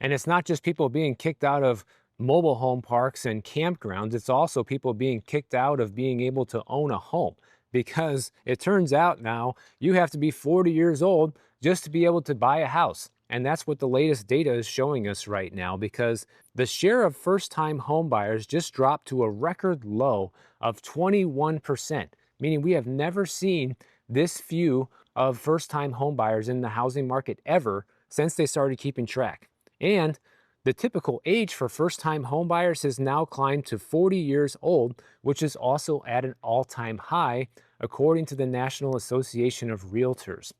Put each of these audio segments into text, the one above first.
And it's not just people being kicked out of mobile home parks and campgrounds, it's also people being kicked out of being able to own a home. Because it turns out now you have to be 40 years old just to be able to buy a house. And that's what the latest data is showing us right now, because the share of first time home buyers just dropped to a record low of 21%, meaning we have never seen this few of first time home buyers in the housing market ever since they started keeping track. And the typical age for first time homebuyers has now climbed to 40 years old, which is also at an all time high, according to the National Association of Realtors.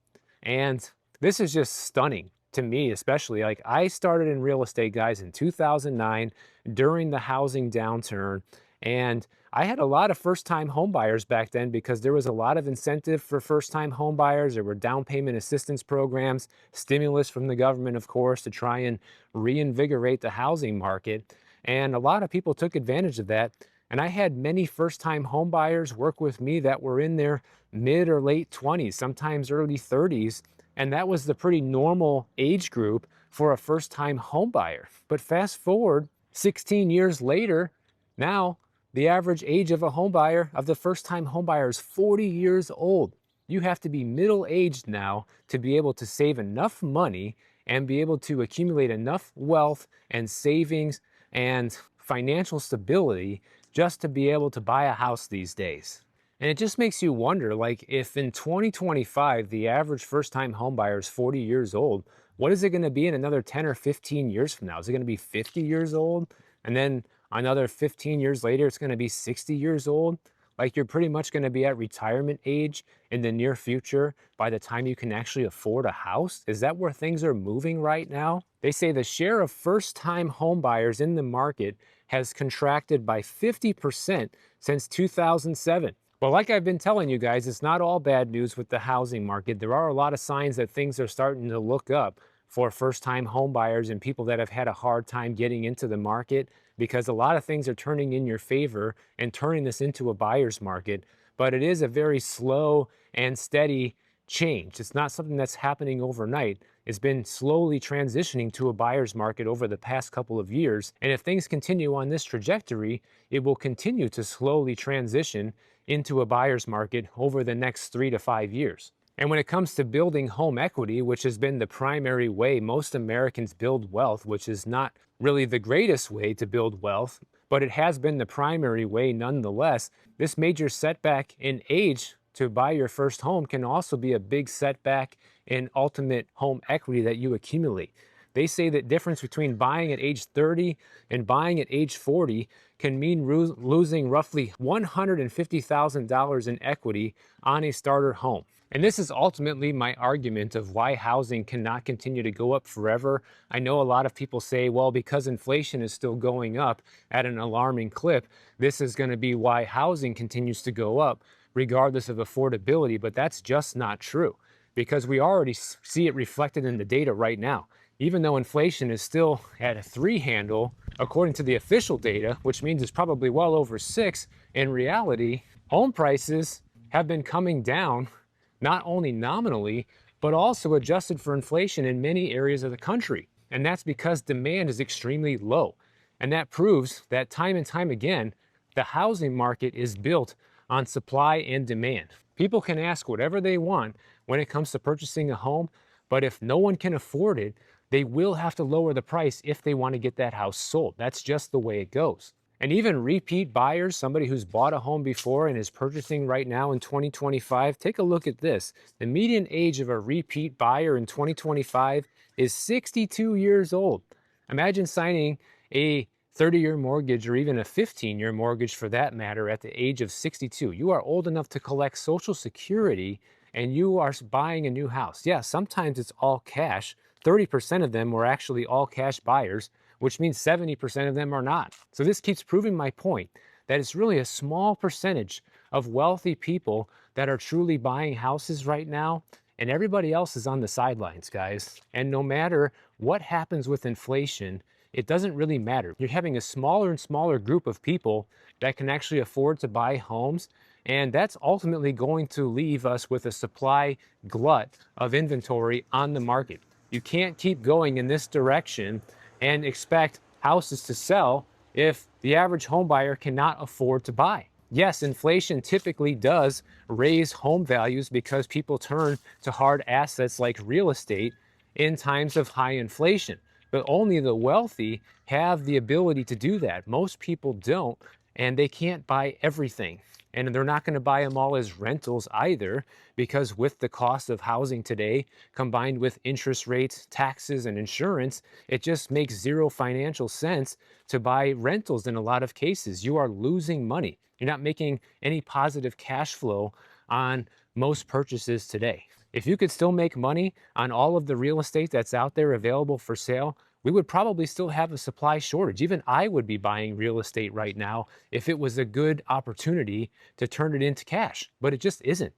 And this is just stunning to me, especially. Like, I started in real estate, guys, in 2009 during the housing downturn. And I had a lot of first-time home buyers back then because there was a lot of incentive for first-time home buyers. There were down payment assistance programs, stimulus from the government, of course, to try and reinvigorate the housing market. And a lot of people took advantage of that. And I had many first-time home buyers work with me that were in their mid or late 20s, sometimes early 30s. And that was the pretty normal age group for a first-time home buyer. But fast forward 16 years later, now the average age of a home buyer, of the first-time home buyer, is 40 years old. You have to be middle-aged now to be able to save enough money and be able to accumulate enough wealth and savings and financial stability just to be able to buy a house these days. And it just makes you wonder, like, if in 2025 the average first-time home buyer is 40 years old, what is it going to be in another 10 or 15 years from now? Is it going to be 50 years old? And then another 15 years later, it's going to be 60 years old? Like, you're pretty much going to be at retirement age in the near future by the time you can actually afford a house? Is that where things are moving right now? They say the share of first-time home buyers in the market has contracted by 50% since 2007. Well, like I've been telling you guys, it's not all bad news with the housing market. There are a lot of signs that things are starting to look up for first-time home buyers and people that have had a hard time getting into the market, because a lot of things are turning in your favor and turning this into a buyer's market. But it is a very slow and steady change. It's not something that's happening overnight. It's been slowly transitioning to a buyer's market over the past couple of years. And if things continue on this trajectory, it will continue to slowly transition into a buyer's market over the next 3 to 5 years. And when it comes to building home equity, which has been the primary way most Americans build wealth, which is not really the greatest way to build wealth, but it has been the primary way nonetheless, this major setback in age to buy your first home can also be a big setback in ultimate home equity that you accumulate. They say that difference between buying at age 30 and buying at age 40 can mean losing roughly $150,000 in equity on a starter home. And this is ultimately my argument of why housing cannot continue to go up forever. I know a lot of people say, well, because inflation is still going up at an alarming clip, this is going to be why housing continues to go up regardless of affordability. But that's just not true, because we already see it reflected in the data right now. Even though inflation is still at a 3 handle, according to the official data, which means it's probably well over 6, in reality, home prices have been coming down, not only nominally, but also adjusted for inflation in many areas of the country. And that's because demand is extremely low. And that proves that time and time again, the housing market is built on supply and demand. People can ask whatever they want when it comes to purchasing a home, but if no one can afford it, they will have to lower the price if they want to get that house sold. That's just the way it goes. And even repeat buyers, somebody who's bought a home before and is purchasing right now in 2025, take a look at this. The median age of a repeat buyer in 2025 is 62 years old. Imagine signing a 30-year mortgage, or even a 15-year mortgage for that matter, at the age of 62. You are old enough to collect Social Security and you are buying a new house. Yeah, sometimes it's all cash. 30% of them were actually all cash buyers, which means 70% of them are not. So this keeps proving my point that it's really a small percentage of wealthy people that are truly buying houses right now, and everybody else is on the sidelines, guys. And no matter what happens with inflation, it doesn't really matter. You're having a smaller and smaller group of people that can actually afford to buy homes, and that's ultimately going to leave us with a supply glut of inventory on the market. You can't keep going in this direction and expect houses to sell if the average home buyer cannot afford to buy. Yes, inflation typically does raise home values because people turn to hard assets like real estate in times of high inflation. But only the wealthy have the ability to do that. Most people don't, and they can't buy everything. And they're not going to buy them all as rentals either, because with the cost of housing today, combined with interest rates, taxes, and insurance, it just makes zero financial sense to buy rentals in a lot of cases. You are losing money. You're not making any positive cash flow on most purchases today. If you could still make money on all of the real estate that's out there available for sale, we would probably still have a supply shortage. Even I would be buying real estate right now if it was a good opportunity to turn it into cash, but it just isn't.